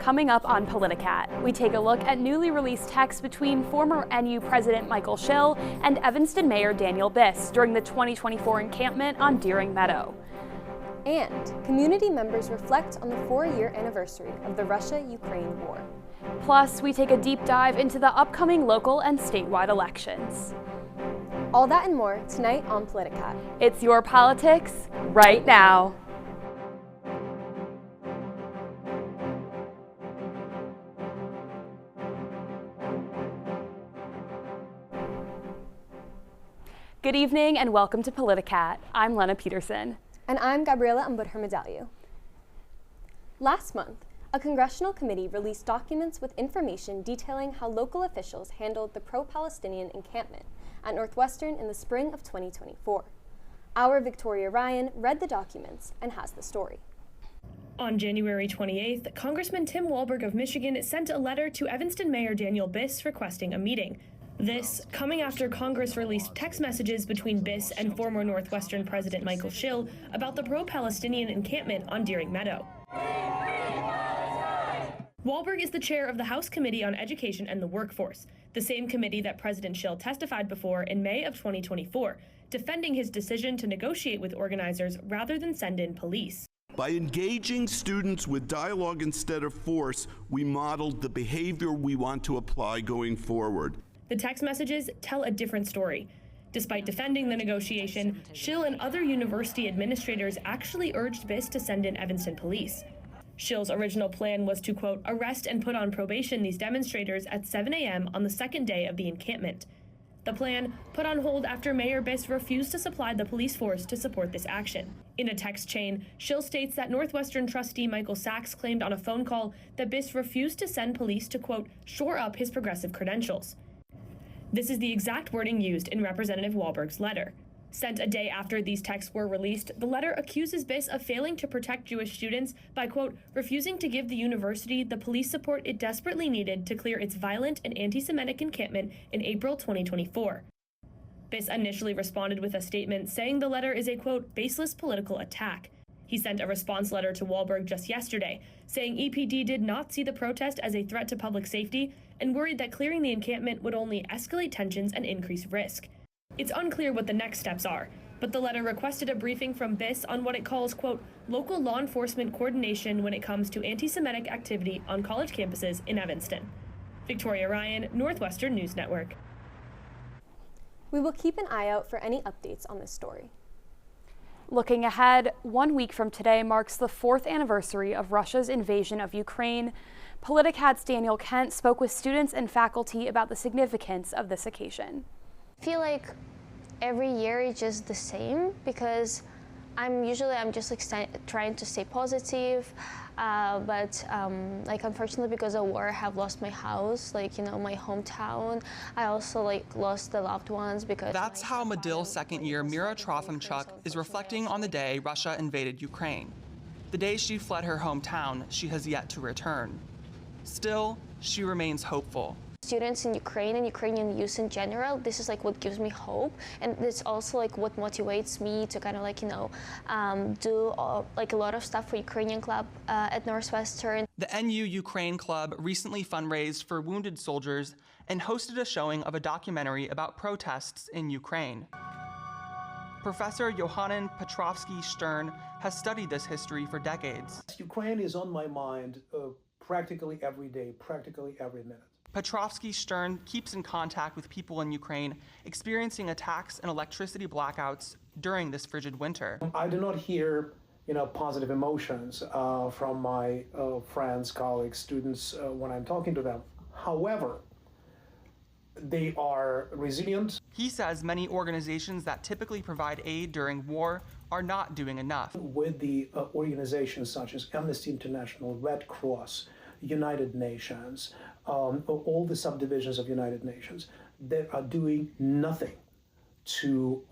Coming up on Politicat, we take a look at newly released texts between former NU President Michael Schill and Evanston Mayor Daniel Biss during the 2024 encampment on Deering Meadow. And community members reflect on the 4-year anniversary of the Russia-Ukraine war. Plus, we take a deep dive into the upcoming local and statewide elections. All that and more tonight on Politicat. It's your politics right now. Good evening and welcome to Politicat. I'm Lena Peterson. And I'm Gabriela Ambudher-Medallo. Last month, a congressional committee released documents with information detailing how local officials handled the pro-Palestinian encampment at Northwestern in the spring of 2024. Our Victoria Ryan read the documents and has the story. On January 28th, Congressman Tim Walberg of Michigan sent a letter to Evanston Mayor Daniel Biss requesting a meeting. This coming after Congress released text messages between Biss and former Northwestern President Michael Schill about the pro-Palestinian encampment on Deering Meadow. Walberg is the chair of the House Committee on Education and the Workforce, the same committee that President Schill testified before in May of 2024, defending his decision to negotiate with organizers rather than send in police. By engaging students with dialogue instead of force, we modeled the behavior we want to apply going forward. The text messages tell a different story. Despite defending the negotiation, Schill and other university administrators actually urged Biss to send in Evanston police. Schill's original plan was to, quote, arrest and put on probation these demonstrators at 7 a.m. on the second day of the encampment. The plan put on hold after Mayor Biss refused to supply the police force to support this action. In a text chain, Schill states that Northwestern trustee Michael Sachs claimed on a phone call that Biss refused to send police to, quote, shore up his progressive credentials. This is the exact wording used in Representative Walberg's letter. Sent a day after these texts were released, the letter accuses Biss of failing to protect Jewish students by, quote, refusing to give the university the police support it desperately needed to clear its violent and anti-Semitic encampment in April 2024. Biss initially responded with a statement saying the letter is a, quote, baseless political attack. He sent a response letter to Walberg just yesterday, saying EPD did not see the protest as a threat to public safety and worried that clearing the encampment would only escalate tensions and increase risk. It's unclear what the next steps are, but the letter requested a briefing from Biss on what it calls, quote, local law enforcement coordination when it comes to anti-Semitic activity on college campuses in Evanston. Victoria Ryan, Northwestern News Network. We will keep an eye out for any updates on this story. Looking ahead, 1 week from today marks the 4th anniversary of Russia's invasion of Ukraine. Politicat's Daniel Kent spoke with students and faculty about the significance of this occasion. I feel like every year is just the same because I'm just like trying to stay positive, but like unfortunately because of war I have lost my house, like, you know, my hometown. I also like lost the loved ones because that's how Medill's second year Mira Trofimchuk is reflecting on the day Russia invaded Ukraine. The day she fled her hometown, she has yet to return. Still, she remains hopeful. Students in Ukraine and Ukrainian youth in general, this is like what gives me hope, and it's also like what motivates me to kind of like, you know, do like a lot of stuff for Ukrainian club at Northwestern. The NU Ukraine Club recently fundraised for wounded soldiers and hosted a showing of a documentary about protests in Ukraine. Professor Yohanan Petrovsky-Stern has studied this history for decades. Ukraine is on my mind practically every day, practically every minute. Petrovsky-Stern keeps in contact with people in Ukraine experiencing attacks and electricity blackouts during this frigid winter. I do not hear, you know, positive emotions from my friends, colleagues, students when I'm talking to them. However, they are resilient. He says many organizations that typically provide aid during war are not doing enough. With the organizations such as Amnesty International, Red Cross, United Nations, all the subdivisions of United Nations, they are doing nothing to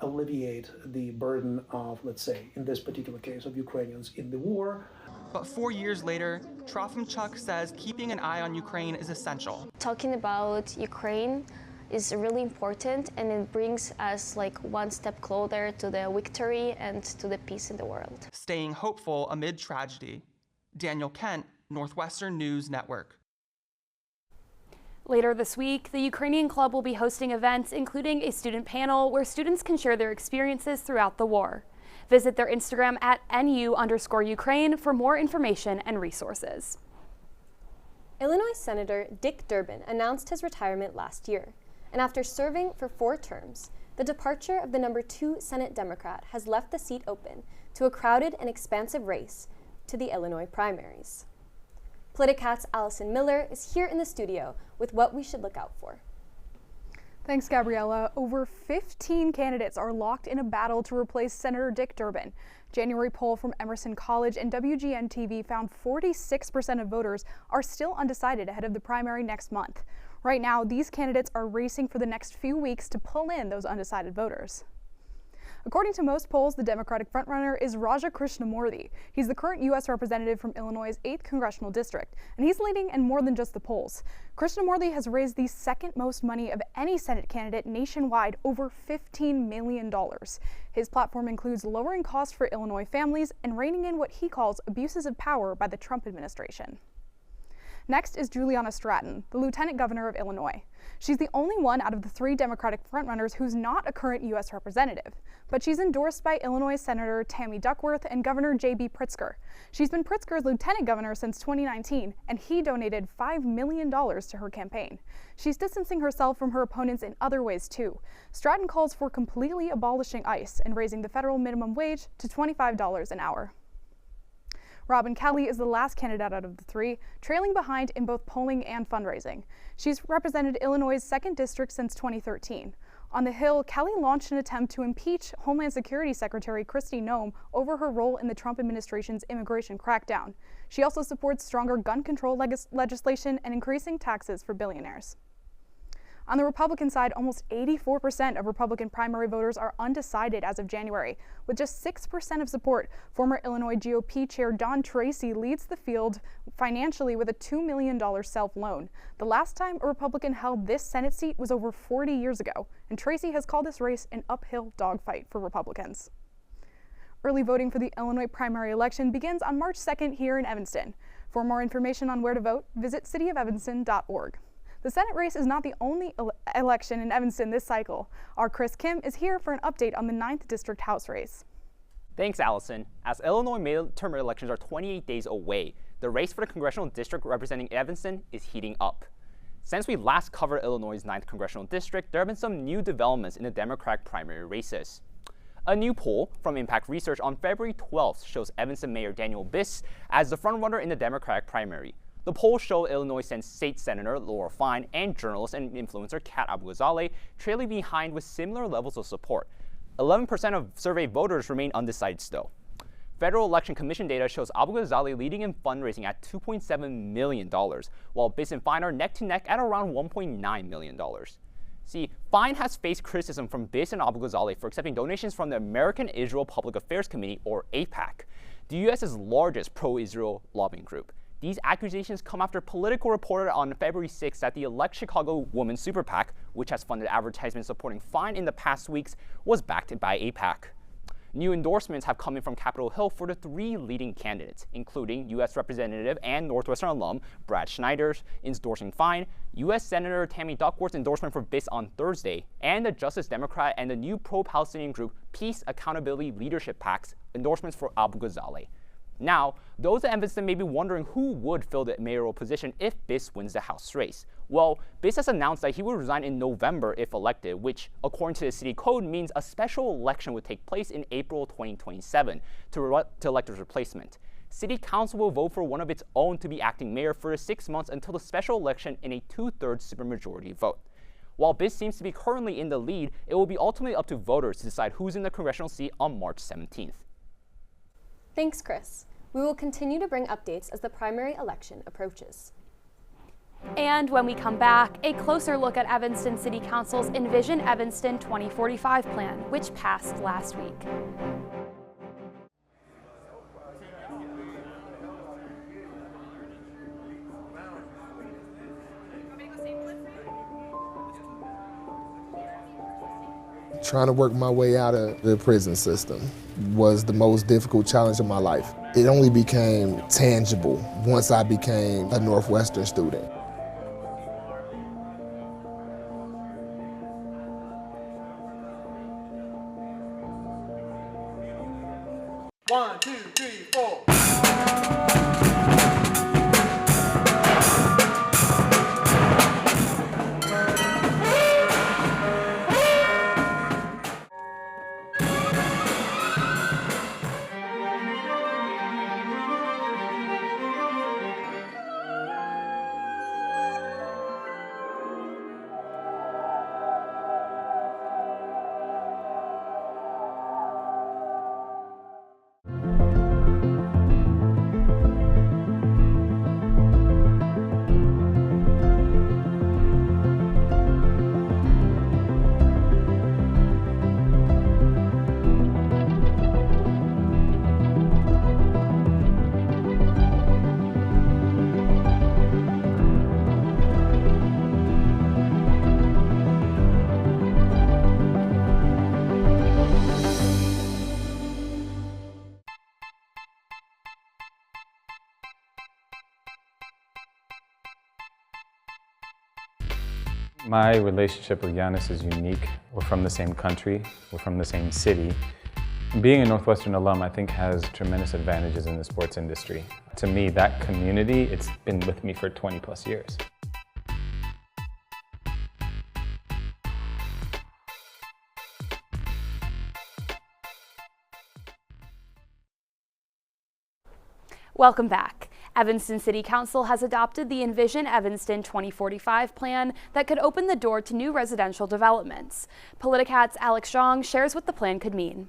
alleviate the burden of, let's say, in this particular case, of Ukrainians in the war. But 4 years later, Trofimchuk says keeping an eye on Ukraine is essential. Talking about Ukraine is really important, and it brings us like one step closer to the victory and to the peace in the world. Staying hopeful amid tragedy. Daniel Kent, Northwestern News Network. Later this week, the Ukrainian Club will be hosting events including a student panel where students can share their experiences throughout the war. Visit their Instagram at @NU_Ukraine for more information and resources. Illinois Senator Dick Durbin announced his retirement last year, and after serving for 4 terms, the departure of the #2 Senate Democrat has left the seat open to a crowded and expansive race to the Illinois primaries. Politicat's Allison Miller is here in the studio with what we should look out for. Thanks, Gabriella. Over 15 candidates are locked in a battle to replace Senator Dick Durbin. January poll from Emerson College and WGN-TV found 46% of voters are still undecided ahead of the primary next month. Right now, these candidates are racing for the next few weeks to pull in those undecided voters. According to most polls, the Democratic frontrunner is Raja Krishnamurthy. He's the current U.S. representative from Illinois' 8th congressional district, and he's leading in more than just the polls. Krishnamurthy has raised the second most money of any Senate candidate nationwide, over $15 million. His platform includes lowering costs for Illinois families and reining in what he calls abuses of power by the Trump administration. Next is Juliana Stratton, the Lieutenant Governor of Illinois. She's the only one out of the 3 Democratic frontrunners who's not a current U.S. representative, but she's endorsed by Illinois Senator Tammy Duckworth and Governor J.B. Pritzker. She's been Pritzker's lieutenant governor since 2019, and he donated $5 million to her campaign. She's distancing herself from her opponents in other ways, too. Stratton calls for completely abolishing ICE and raising the federal minimum wage to $25 an hour. Robin Kelly is the last candidate out of the 3, trailing behind in both polling and fundraising. She's represented Illinois' 2nd district since 2013. On the Hill, Kelly launched an attempt to impeach Homeland Security Secretary Kristi Noem over her role in the Trump administration's immigration crackdown. She also supports stronger gun control legislation and increasing taxes for billionaires. On the Republican side, almost 84% of Republican primary voters are undecided as of January. With just 6% of support, former Illinois GOP Chair Don Tracy leads the field financially with a $2 million self-loan. The last time a Republican held this Senate seat was over 40 years ago, and Tracy has called this race an uphill dogfight for Republicans. Early voting for the Illinois primary election begins on March 2nd here in Evanston. For more information on where to vote, visit cityofelvanston.org. The Senate race is not the only election in Evanston this cycle. Our Chris Kim is here for an update on the 9th District House race. Thanks, Allison. As Illinois midterm elections are 28 days away, the race for the congressional district representing Evanston is heating up. Since we last covered Illinois' 9th congressional district, there have been some new developments in the Democratic primary races. A new poll from Impact Research on February 12th shows Evanston Mayor Daniel Biss as the frontrunner in the Democratic primary. The poll showed Illinois State Senator Laura Fine and journalist and influencer Kat Abu-Ghazaleh trailing behind with similar levels of support. 11% of surveyed voters remain undecided still. Federal Election Commission data shows Abu-Ghazaleh leading in fundraising at $2.7 million, while Biss and Fine are neck-to-neck at around $1.9 million. See, Fine has faced criticism from Biss and Abu-Ghazaleh for accepting donations from the American Israel Public Affairs Committee, or AIPAC, the U.S.'s largest pro-Israel lobbying group. These accusations come after Politico reported on February 6th that the Elect Chicago Women's Super PAC, which has funded advertisements supporting Fine in the past weeks, was backed by AIPAC. New endorsements have come in from Capitol Hill for the 3 leading candidates, including U.S. Representative and Northwestern alum Brad Schneider endorsing Fine, U.S. Senator Tammy Duckworth's endorsement for Biss on Thursday, and the Justice Democrat and the new pro-Palestinian group Peace Accountability Leadership PAC's endorsements for Abu-Ghazaleh. Now, those at Evanston may be wondering who would fill the mayoral position if Biss wins the House race. Well, Biss has announced that he will resign in November if elected, which, according to the city code, means a special election would take place in April 2027 to elect his replacement. City Council will vote for one of its own to be acting mayor for 6 months until the special election in a 2/3 supermajority vote. While Biss seems to be currently in the lead, it will be ultimately up to voters to decide who's in the congressional seat on March 17th. Thanks, Chris. We will continue to bring updates as the primary election approaches. And when we come back, a closer look at Evanston City Council's Envision Evanston 2045 plan, which passed last week. Trying to work my way out of the prison system was the most difficult challenge of my life. It only became tangible once I became a Northwestern student. One, two, three, four. My relationship with Giannis is unique. We're from the same country, we're from the same city. Being a Northwestern alum, I think, has tremendous advantages in the sports industry. To me, that community, it's been with me for 20 plus years. Welcome back. Evanston City Council has adopted the Envision Evanston 2045 plan that could open the door to new residential developments. Politicat's Alex Strong shares what the plan could mean.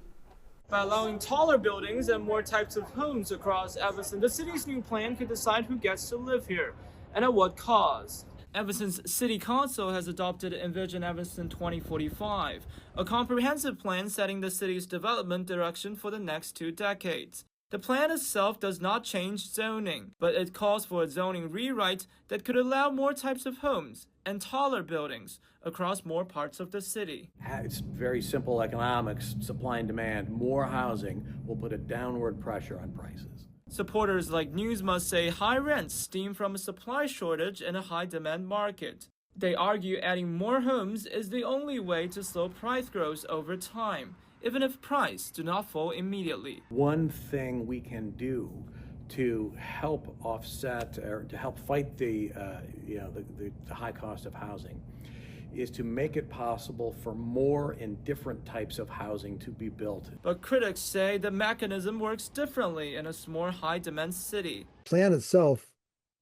By allowing taller buildings and more types of homes across Evanston, the city's new plan could decide who gets to live here and at what cost. Evanston's City Council has adopted Envision Evanston 2045, a comprehensive plan setting the city's development direction for the next 2 decades. The plan itself does not change zoning, but it calls for a zoning rewrite that could allow more types of homes and taller buildings across more parts of the city. It's very simple economics, supply and demand. More housing will put a downward pressure on prices. Supporters like Newsma say high rents stem from a supply shortage in a high demand market. They argue adding more homes is the only way to slow price growth over time, even if prices do not fall immediately. One thing we can do to help offset or to help fight the high cost of housing is to make it possible for more and different types of housing to be built. But critics say the mechanism works differently in a more high-demand city. The plan itself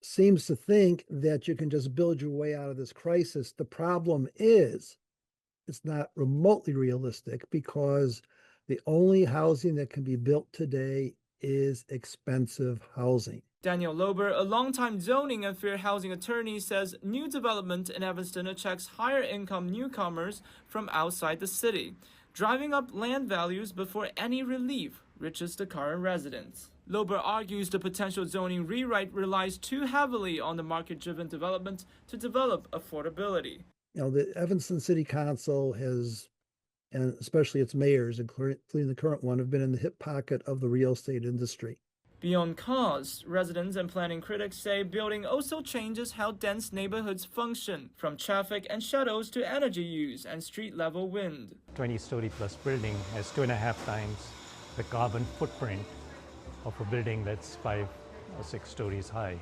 seems to think that you can just build your way out of this crisis. The problem is it's not remotely realistic because the only housing that can be built today is expensive housing. Daniel Lober, a longtime zoning and fair housing attorney, says new development in Evanston attracts higher income newcomers from outside the city, driving up land values before any relief reaches the current residents. Lober argues the potential zoning rewrite relies too heavily on the market-driven development to develop affordability. The Evanston City Council has, and especially its mayors, including the current one, have been in the hip pocket of the real estate industry. Beyond cost, residents and planning critics say building also changes how dense neighborhoods function, from traffic and shadows to energy use and street-level wind. 20-story plus building has 2.5 times the carbon footprint of a building that's 5 or 6 stories high.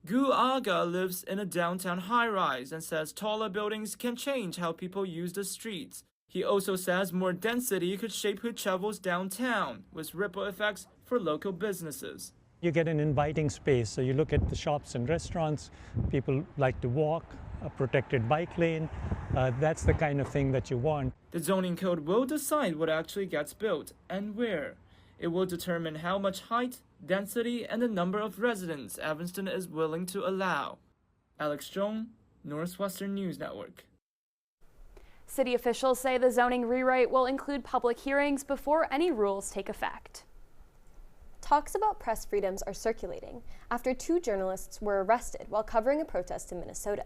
Gu Aga lives in a downtown high-rise and says taller buildings can change how people use the streets. He also says more density could shape who travels downtown, with ripple effects for local businesses. You get an inviting space, so you look at the shops and restaurants, people like to walk, a protected bike lane. That's the kind of thing that you want. The zoning code will decide what actually gets built and where. It will determine how much height, density, and the number of residents Evanston is willing to allow. Alex Strong, Northwestern News Network. City officials say the zoning rewrite will include public hearings before any rules take effect. Talks about press freedoms are circulating after 2 journalists were arrested while covering a protest in Minnesota.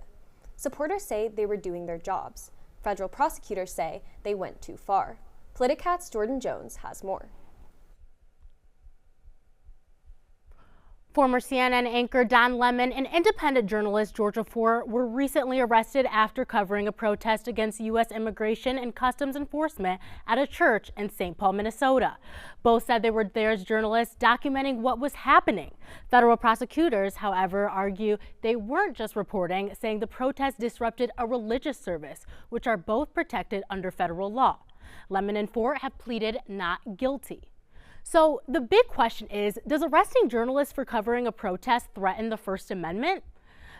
Supporters say they were doing their jobs. Federal prosecutors say they went too far. Politicat's Jordan Jones has more. Former CNN anchor Don Lemon and independent journalist Georgia Ford were recently arrested after covering a protest against U.S. Immigration and Customs Enforcement at a church in St. Paul, Minnesota. Both said they were there as journalists documenting what was happening. Federal prosecutors, however, argue they weren't just reporting, saying the protest disrupted a religious service, which are both protected under federal law. Lemon and Ford have pleaded not guilty. So the big question is, does arresting journalists for covering a protest threaten the First Amendment?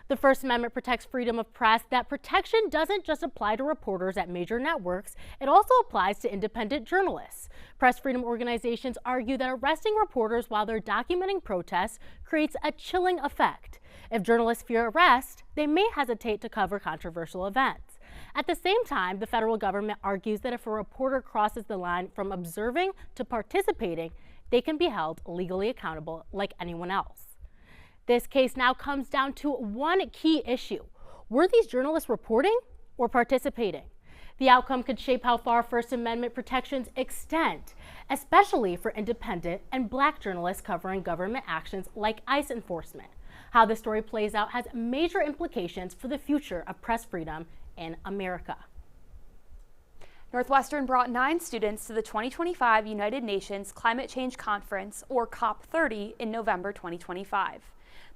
The First Amendment protects freedom of press. That protection doesn't just apply to reporters at major networks, it also applies to independent journalists. Press freedom organizations argue that arresting reporters while they're documenting protests creates a chilling effect. If journalists fear arrest, they may hesitate to cover controversial events. At the same time, the federal government argues that if a reporter crosses the line from observing to participating, they can be held legally accountable like anyone else. This case now comes down to one key issue. Were these journalists reporting or participating? The outcome could shape how far First Amendment protections extend, especially for independent and Black journalists covering government actions like ICE enforcement. How this story plays out has major implications for the future of press freedom in America. Northwestern brought 9 students to the 2025 United Nations Climate Change Conference, or COP30, in November 2025.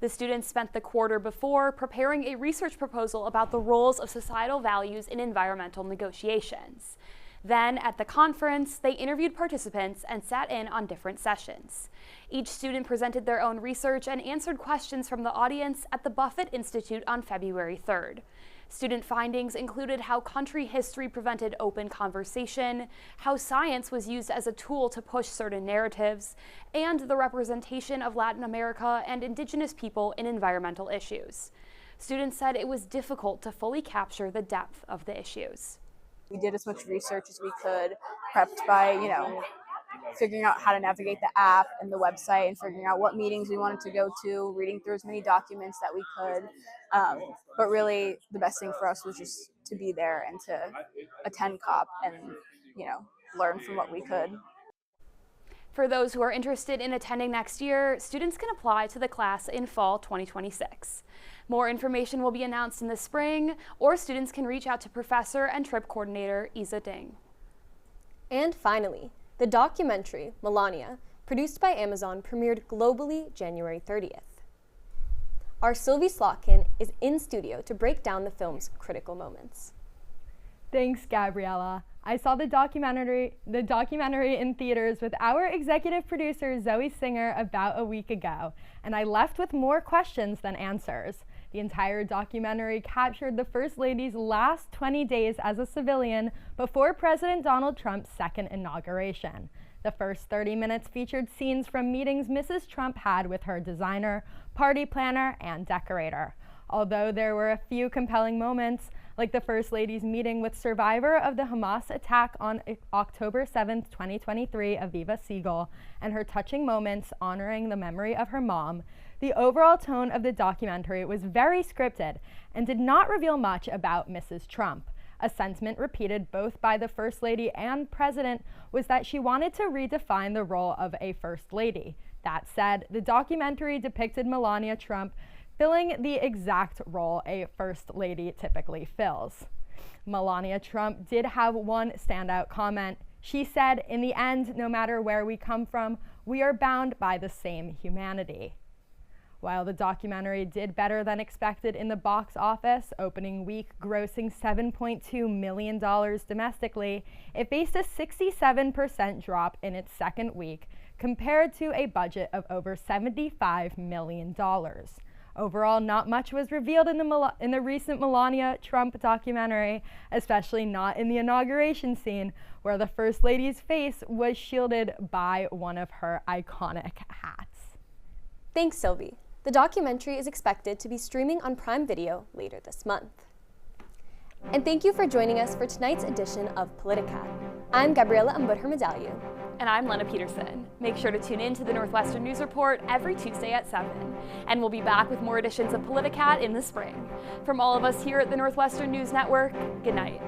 The students spent the quarter before preparing a research proposal about the roles of societal values in environmental negotiations. Then, at the conference, they interviewed participants and sat in on different sessions. Each student presented their own research and answered questions from the audience at the Buffett Institute on February 3rd. Student findings included how country history prevented open conversation, how science was used as a tool to push certain narratives, and the representation of Latin America and indigenous people in environmental issues. Students said it was difficult to fully capture the depth of the issues. We did as much research as we could, prepped by, figuring out how to navigate the app and the website and figuring out what meetings we wanted to go to, reading through as many documents that we could. But really, the best thing for us was just to be there and to attend COP and, learn from what we could. For those who are interested in attending next year, students can apply to the class in fall 2026. More information will be announced in the spring, or students can reach out to professor and trip coordinator Isa Ding. And finally, the documentary, Melania, produced by Amazon, premiered globally January 30th. Our Sylvie Slotkin is in studio to break down the film's critical moments. Thanks, Gabriella. I saw the documentary in theaters with our executive producer, Zoe Singer, about a week ago, and I left with more questions than answers. The entire documentary captured the First Lady's last 20 days as a civilian before President Donald Trump's second inauguration. The first 30 minutes featured scenes from meetings Mrs. Trump had with her designer, party planner, and decorator. Although there were a few compelling moments, like the First Lady's meeting with survivor of the Hamas attack on October 7, 2023, Aviva Siegel, and her touching moments honoring the memory of her mom, the overall tone of the documentary was very scripted and did not reveal much about Mrs. Trump. A sentiment repeated both by the First Lady and President was that she wanted to redefine the role of a First Lady. That said, the documentary depicted Melania Trump filling the exact role a First Lady typically fills. Melania Trump did have one standout comment. She said, "In the end, no matter where we come from, we are bound by the same humanity." While the documentary did better than expected in the box office, opening week grossing $7.2 million domestically, it faced a 67% drop in its second week compared to a budget of over $75 million. Overall, not much was revealed in the recent Melania Trump documentary, especially not in the inauguration scene, where the First Lady's face was shielded by one of her iconic hats. Thanks, Sylvie. The documentary is expected to be streaming on Prime Video later this month. And thank you for joining us for tonight's edition of Politicat. I'm Gabriella Ambudher-Medalliu. And I'm Lena Peterson. Make sure to tune in to the Northwestern News Report every Tuesday at 7. And we'll be back with more editions of Politicat in the spring. From all of us here at the Northwestern News Network, good night.